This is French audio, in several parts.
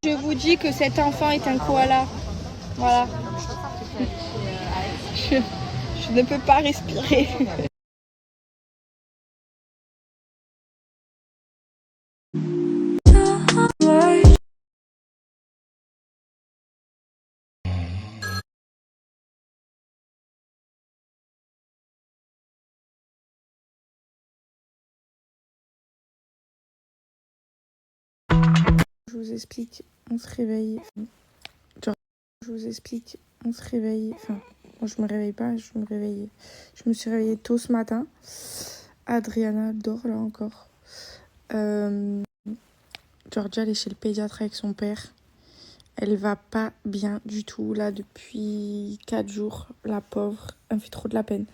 Je vous dis que cet enfant est un koala. Voilà. Je ne peux pas respirer. Je vous explique, on se réveille. Je vous explique, on se réveille. Enfin, moi je me réveille pas, je me suis réveillée tôt ce matin. Adriana dort là encore. Georgia, elle est chez le pédiatre avec son père. Elle va pas bien du tout là depuis 4 jours. La pauvre, elle me fait trop de la peine.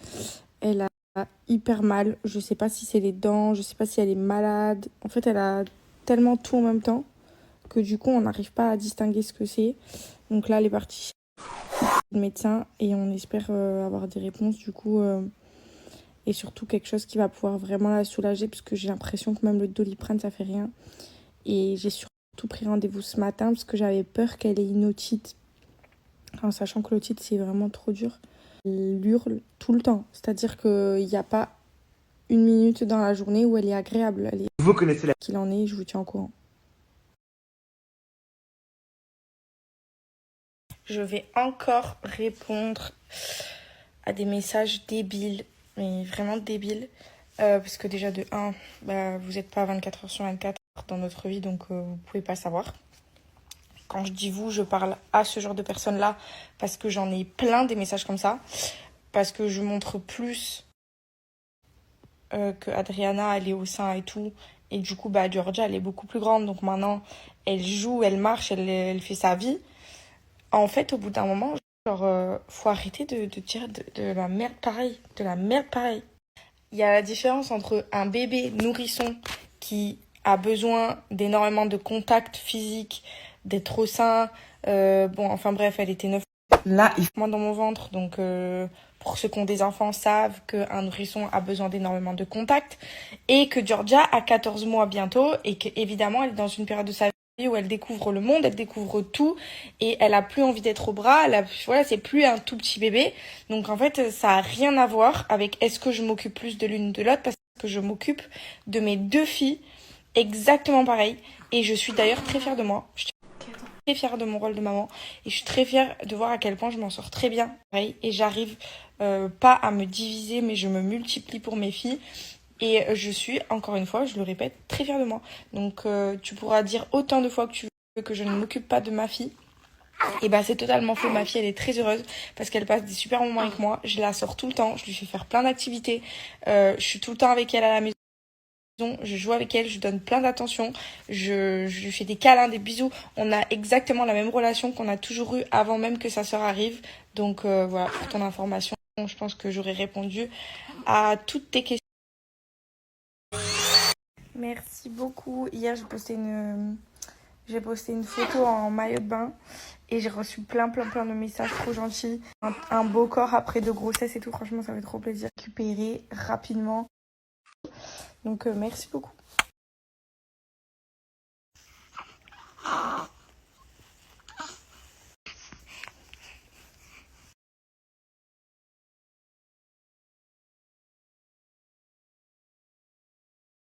Elle a hyper mal. Je sais pas si c'est les dents, je sais pas si elle est malade. En fait, elle a tellement tout en même temps que du coup, on n'arrive pas à distinguer ce que c'est. Donc là, elle est partie chez le médecin et on espère avoir des réponses du coup. Et surtout quelque chose qui va pouvoir vraiment la soulager parce que j'ai l'impression que même le Doliprane, ça fait rien. Et j'ai surtout pris rendez-vous ce matin parce que j'avais peur qu'elle ait une otite. En sachant que l'otite, c'est vraiment trop dur. Elle hurle tout le temps. C'est-à-dire qu'il n'y a pas une minute dans la journée où elle est agréable. Vous connaissez la... qu'il en est, je vous tiens au courant. Je vais encore répondre à des messages débiles, mais vraiment débiles. Parce que déjà, de 1, vous n'êtes pas 24 heures sur 24 dans notre vie, donc vous ne pouvez pas savoir. Quand je dis vous, je parle à ce genre de personnes-là parce que j'en ai plein des messages comme ça. Parce que je montre plus que Adriana, elle est au sein et tout. Et du coup, Georgia, elle est beaucoup plus grande. Donc maintenant, elle joue, elle marche, elle fait sa vie. En fait, au bout d'un moment, faut arrêter de dire de la merde pareille. De la merde pareille. Il y a la différence entre un bébé nourrisson qui a besoin d'énormément de contact physique, d'être au sein. Enfin bref, elle était 9 mois dans mon ventre. Donc, pour ceux qui ont des enfants, savent qu'un nourrisson a besoin d'énormément de contact. Et que Georgia a 14 mois bientôt. Et qu'évidemment, elle est dans une période de sa vie où elle découvre le monde, elle découvre tout. Et elle a plus envie d'être au bras. Voilà, c'est plus un tout petit bébé. Donc en fait, ça a rien à voir avec est-ce que je m'occupe plus de l'une ou de l'autre, parce que je m'occupe de mes 2 filles exactement pareil. Et je suis d'ailleurs très fière de moi. Je suis très fière de mon rôle de maman. Et je suis très fière de voir à quel point je m'en sors très bien. Pareil. Et j'arrive pas à me diviser, mais je me multiplie pour mes filles. Et je suis, encore une fois, je le répète, très fière de moi. Donc tu pourras dire autant de fois que tu veux que je ne m'occupe pas de ma fille. Et c'est totalement faux. Ma fille, elle est très heureuse parce qu'elle passe des super moments avec moi. Je la sors tout le temps. Je lui fais faire plein d'activités. Je suis tout le temps avec elle à la maison. Je joue avec elle. Je lui donne plein d'attention. Je lui fais des câlins, des bisous. On a exactement la même relation qu'on a toujours eue avant même que sa sœur arrive. Donc voilà, pour ton information, je pense que j'aurais répondu à toutes tes questions. Merci beaucoup. Hier, j'ai posté une photo en maillot de bain et j'ai reçu plein de messages trop gentils. Un beau corps après de grossesse et tout. Franchement, ça fait trop plaisir. Récupérer rapidement. Donc, merci beaucoup.